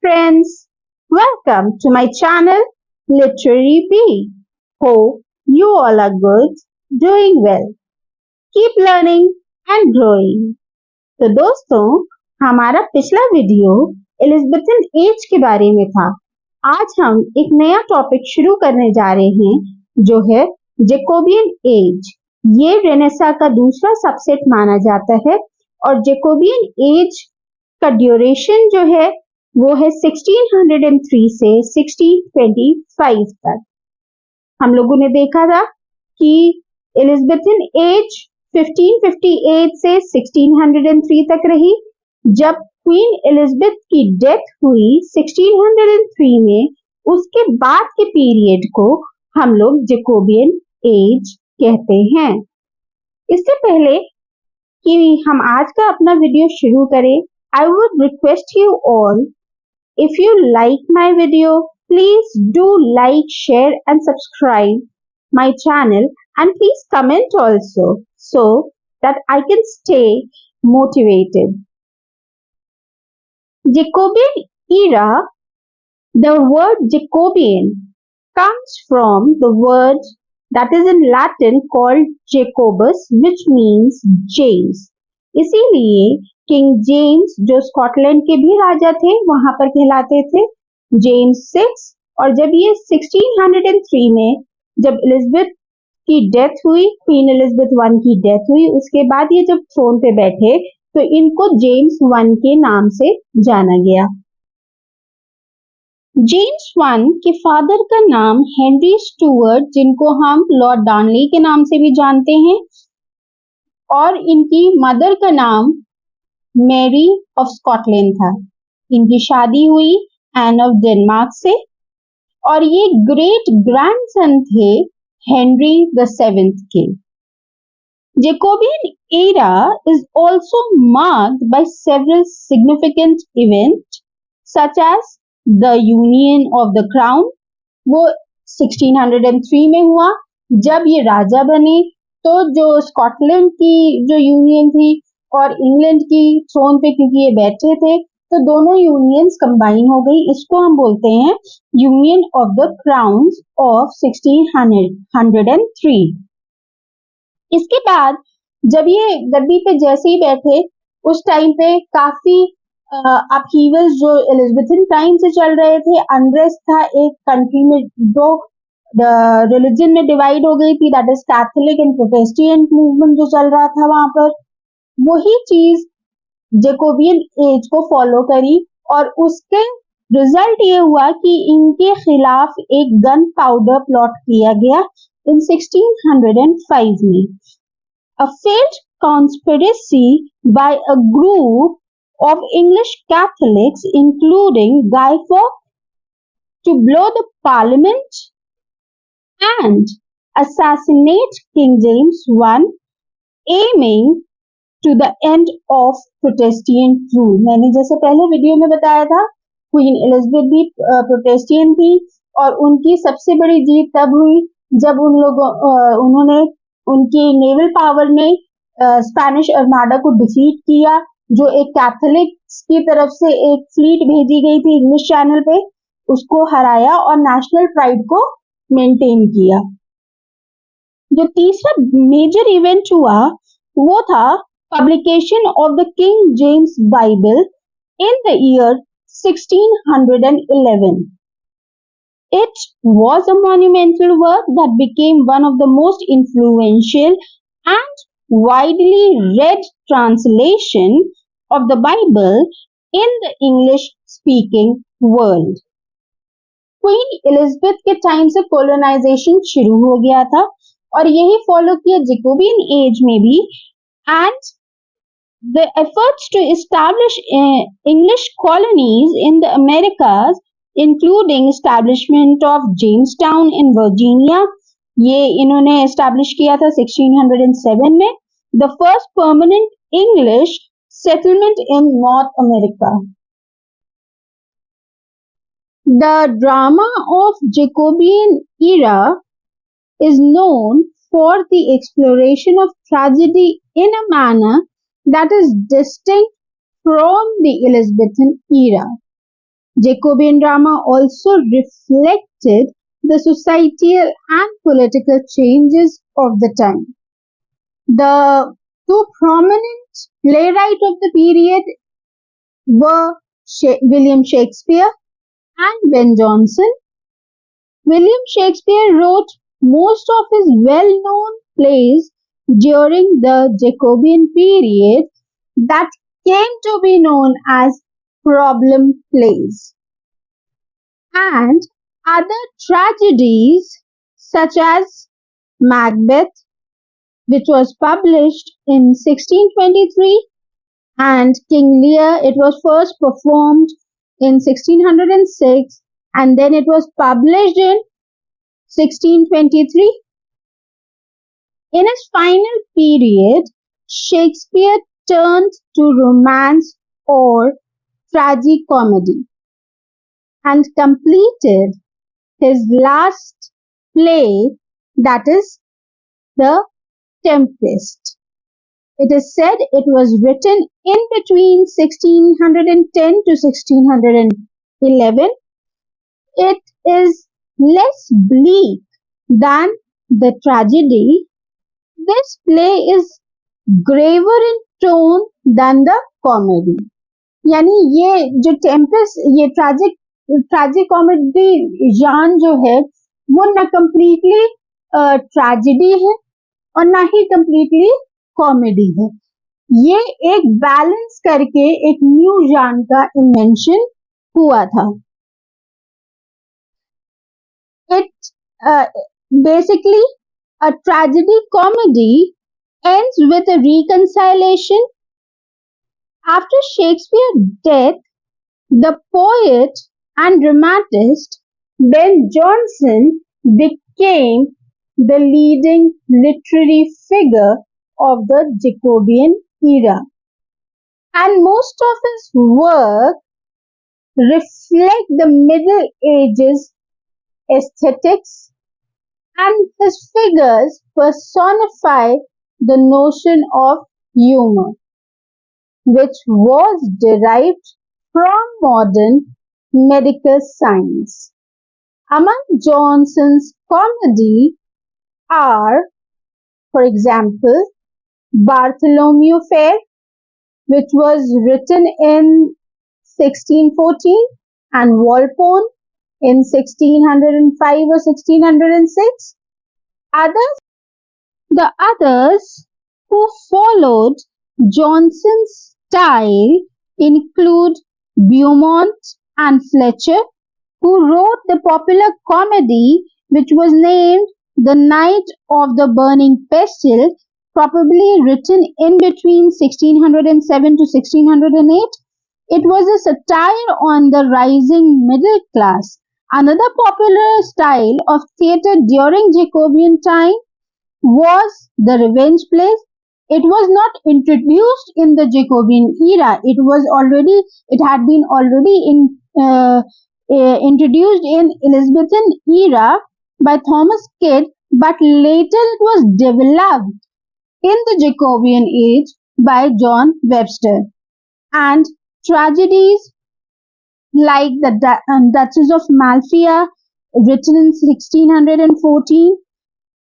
friends, welcome to my channel Literary Bee. Hope you all are good, doing well. Keep learning and growing. तो दोस्तों, हमारा पिछला video Elizabethan age के बारे में था। आज हम एक नया टॉपिक शुरू करने जा रहे हैं जो है जैकोबियन एज। ये रेनेसा का दूसरा सबसेट माना जाता है और जैकोबियन एज का ड्यूरेशन जो है वो है 1603 से 1625 तक। हम लोगों ने देखा था कि एलिजाबेथन एज 1558 से 1603 तक रही। जब क्वीन एलिजाबेथ की डेथ हुई 1603 में, उसके बाद के पीरियड को हम लोग जैकोबियन एज कहते हैं। इससे पहले कि हम आज का अपना वीडियो शुरू करें, I would request you all, if you like my video, please do like, share and subscribe my channel, and please comment also so that I can stay motivated. Jacobean era, the word Jacobean comes from the word that is in Latin called Jacobus, which means James. इसीलिए king James जो Scotland के भी राजा थे वहां पर कहलाते थे James 6। और जब ये 1603 में जब एलिजाबेथ की डेथ हुई, क्वीन एलिजाबेथ 1 की डेथ हुई, उसके बाद ये जब थ्रोन पे बैठे तो इनको जेम्स 1 के नाम से जाना गया। जेम्स 1 के फादर का नाम हेनरी स्टुअर्ट, जिनको हम लॉर्ड डार्नली के नाम से भी जानते हैं, और इनकी मदर का नाम मैरी ऑफ स्कॉटलैंड था। इनकी शादी हुई एन ऑफ डेनमार्क से और ये ग्रेट ग्रैंडसन थे हेनरी द 7th के। Jacobean era is also marked by several significant events such as the Union of the Crown, वो 1603 में हुआ। जब ये राजा बने तो जो स्कॉटलैंड की जो यूनियन थी और इंग्लैंड की थ्रोन पे क्योंकि ये बैठे थे तो दोनों यूनियंस कंबाइन हो गई। इसको हम बोलते हैं union of the crowns of 1603। इसके बाद जब ये गद्दी पे जैसे ही बैठे उस टाइम पे काफी अपहीवल्स जो एलिजाबेथन टाइम से चल रहे थे, अनरेस्ट था एक कंट्री में, जो रिलीजन में डिवाइड हो गई थी, that is Catholic and Protestant movement जो चल रहा था वहां पर। वही चीज जैकोबियन एज को फॉलो करी और उसके रिजल्ट ये हुआ कि इनके खिलाफ एक गन पाउडर प्लॉट किया गया इन 1605 में। A failed conspiracy by a group of English Catholics, including Guy Fawkes, to blow the Parliament and assassinate King James I, aiming to the end of Protestant rule. मैंने जैसे पहले video में बताया था, queen Elizabeth भी Protestant थी और उनकी सबसे बड़ी जीत तब हुई जब उन्होंने उनकी नेवल पावर ने स्पेनिश आर्माडा को डिफीट किया, जो एक कैथोलिक्स की तरफ से एक फ्लीट भेजी गई थी इंग्लिश चैनल पे, उसको हराया और नेशनल प्राइड को मेंटेन किया। जो तीसरा मेजर इवेंट हुआ वो था publication of the King James Bible in the year 1611. It was a monumental work that became one of the most influential and widely read translation of the Bible in the English-speaking world. Queen Elizabeth के time से colonization शुरू हो गया था और यही follow किया Jacobian age में भी, and the efforts to establish English colonies in the Americas, including establishment of Jamestown in Virginia, ये इन्होंने establish किया था 1607 में, the first permanent English settlement in North America. The drama of Jacobean era is known for the exploration of tragedy in a manner that is distinct from the Elizabethan era. Jacobean drama also reflected the societal and political changes of the time. The two prominent playwrights of the period were William Shakespeare and Ben Jonson. William Shakespeare wrote most of his well-known plays during the Jacobean period that came to be known as problem plays, and other tragedies such as Macbeth, which was published in 1623, and King Lear, it was first performed in 1606 and then it was published in 1623. In his final period, Shakespeare turned to romance or tragicomedy and completed his last play, that is The Tempest. It is said it was written in between 1610 to 1611. It is less bleak than the tragedy. This play is graver in tone than the comedy. यानी ये जो Tempest, ये tragic comedy जान जो है वो न completely tragedy है और ना ही कम्प्लीटली कॉमेडी है. ये एक बैलेंस करके एक न्यू जान का इन्वेंशन हुआ था. It basically a tragedy comedy ends with a reconciliation. After Shakespeare's death, the poet and dramatist Ben Jonson became the leading literary figure of the Jacobean era, and most of his work reflect the Middle Ages aesthetics, and his figures personify the notion of humor, which was derived from modern medical science. Among Jonson's comedy are, for example, Bartholomew Fair, which was written in 1614, and Walpole in 1605 or 1606. The others who followed Jonson's style include Beaumont and Fletcher, who wrote the popular comedy which was named The Night of the Burning Pestle, probably written in between 1607 to 1608. It was a satire on the rising middle class. Another popular style of theatre during Jacobean time was the revenge plays. It was not introduced in the Jacobean era. It had been already introduced in Elizabethan era by Thomas Kidd, but later it was developed in the Jacobean age by John Webster. And tragedies like the Duchess of Malfia, written in 1614,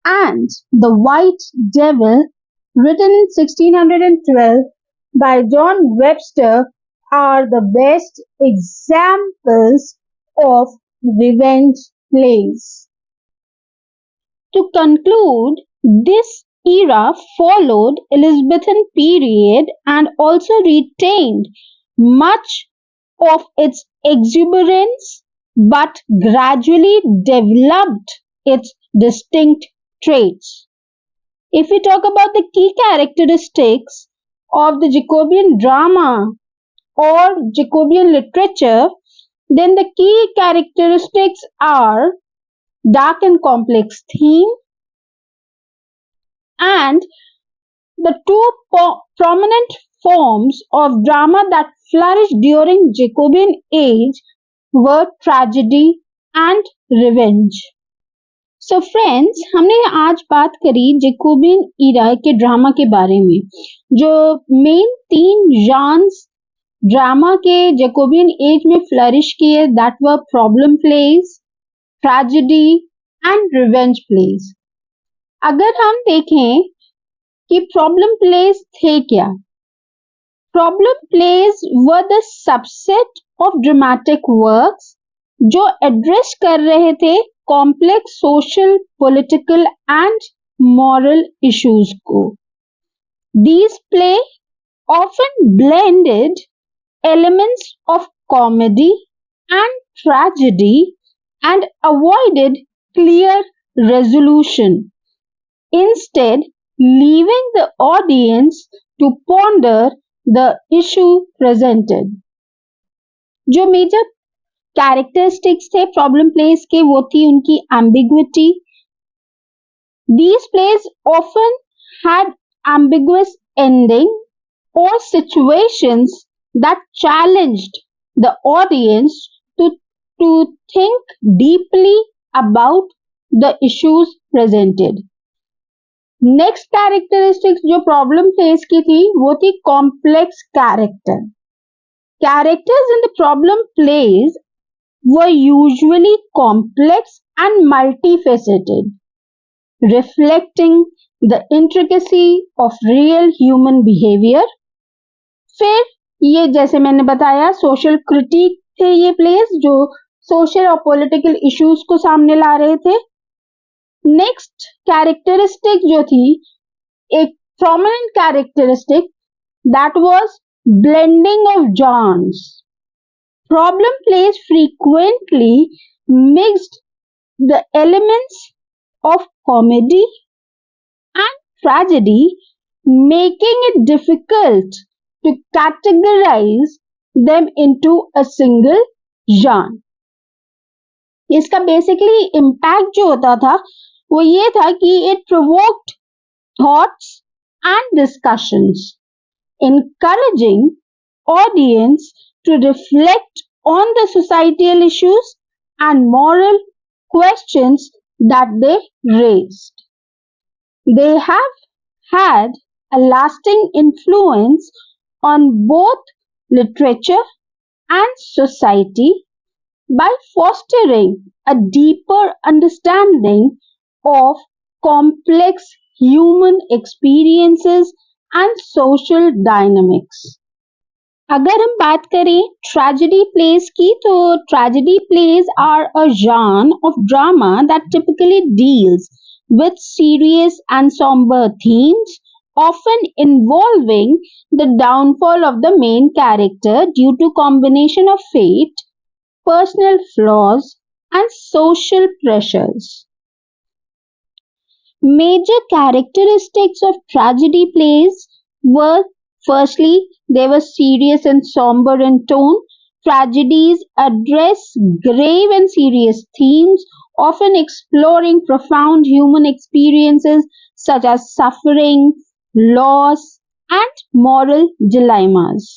and The White Devil, written in 1612 by John Webster, are the best examples of revenge plays. To conclude, this era followed Elizabethan period and also retained much of its exuberance but gradually developed its distinct traits. If we talk about the key characteristics of the Jacobean drama or Jacobean literature, then the key characteristics are dark and complex theme, and the two prominent forms of drama that flourished during Jacobean age were tragedy and revenge. So friends, हमने आज बात करी Jacobian इरा के drama के बारे में. जो main 3 genres drama के जैकोबियन एज में फ्लरिश किए that were problem plays, tragedy and revenge plays. अगर हम देखें कि प्रॉब्लम प्लेज थे क्या, problem plays were the subset of dramatic works जो एड्रेस कर रहे थे complex social, political and moral issues को। These play often blended elements of comedy and tragedy and avoided clear resolution, instead leaving the audience to ponder the issue presented. जो major characteristics थे problem plays के वो थी उनकी ambiguity. These plays often had ambiguous ending or situations that challenged the audience to think deeply about the issues presented. Next characteristics जो problem face की थी वो थी complex character. Characters in the problem plays were usually complex and multifaceted, reflecting the intricacy of real human behavior. फिर ये जैसे मैंने बताया सोशल क्रिटिक थे ये प्लेस जो सोशल और पॉलिटिकल इश्यूज को सामने ला रहे थे। नेक्स्ट कैरेक्टरिस्टिक जो थी एक prominent characteristic that was blending of genres. Problem plays frequently mixed the elements of comedy and tragedy, making it difficult to categorize them into a single genre. इसका basically impact जो होता था वो ये था कि it provoked thoughts and discussions, encouraging audience to reflect on the societal issues and moral questions that they raised. They have had a lasting influence on both literature and society by fostering a deeper understanding of complex human experiences and social dynamics. अगर हम बात करें tragedy plays की तो tragedy plays are a genre of drama that typically deals with serious and somber themes, often involving the downfall of the main character due to combination of fate, personal flaws, and social pressures. Major characteristics of tragedy plays were firstly, they were serious and somber in tone. Tragedies address grave and serious themes, often exploring profound human experiences such as suffering, loss, and moral dilemmas.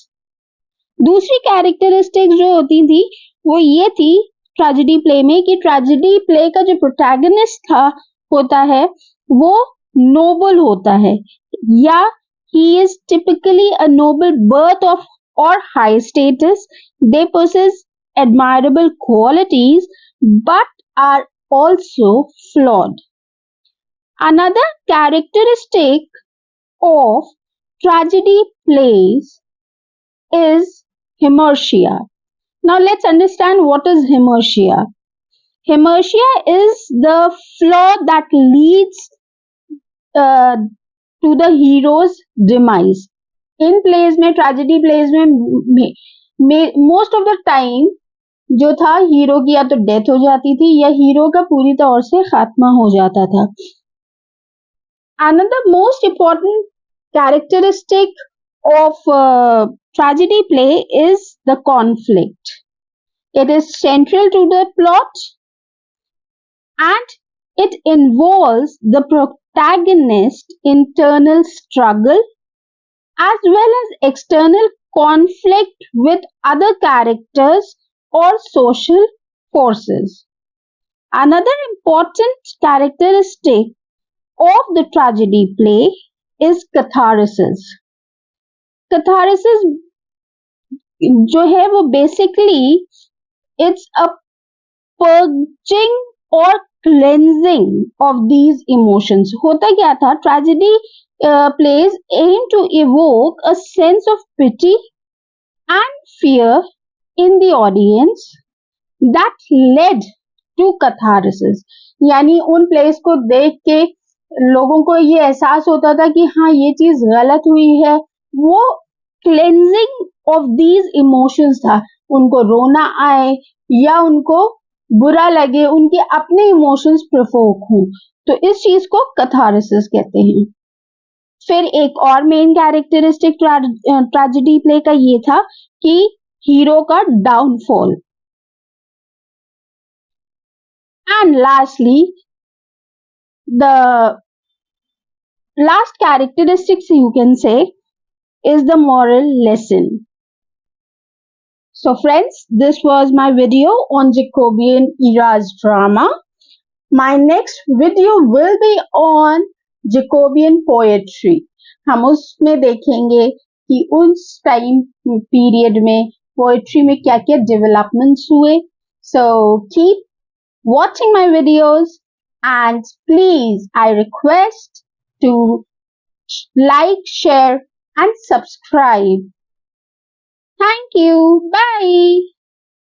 दूसरी characteristics जो होती थी वो ये थी tragedy play में कि tragedy play का जो प्रोटैगनिस्ट था होता है वो नोबल होता है या he is typically a noble birth of or high status. They possess admirable qualities but are also flawed. Another characteristic of tragedy plays is hamartia. Now let's understand what is hamartia. Hamartia is the flaw that leads to the hero's demise. इन plays में tragedy plays में most of the time जो था hero की या तो death हो जाती थी या हीरो का पूरी तौर से खात्मा हो जाता था। Another most important characteristic of tragedy play is the conflict. It is central to the plot and it involves the protagonist's internal struggle as well as external conflict with other characters or social forces. Another important characteristic of the tragedy play is catharsis. Catharsis जो है वो basically it's a purging और cleansing of these emotions. होता क्या था, tragedy plays aim to evoke a sense of pity and fear in the audience that led to catharsis. यानी उन place को देख के लोगों को ये एहसास होता था कि हाँ ये चीज गलत हुई है। वो क्लेंजिंग ऑफ दीज इमोशंस था। उनको रोना आए या उनको बुरा लगे, उनके अपने इमोशंस प्रोवोक हों, तो इस चीज को कैथारसिस कहते हैं। फिर एक और मेन कैरेक्टरिस्टिक ट्रेजेडी प्ले का ये था कि हीरो का downfall. And lastly, the last characteristics you can say is the moral lesson. So friends, this was my video on Jacobean era's drama. My next video will be on Jacobean poetry. हम उसमें देखेंगे कि उस time period में poetry में क्या क्या developments हुए. So keep watching my videos and please I request to like, share and subscribe. Thank you. Bye.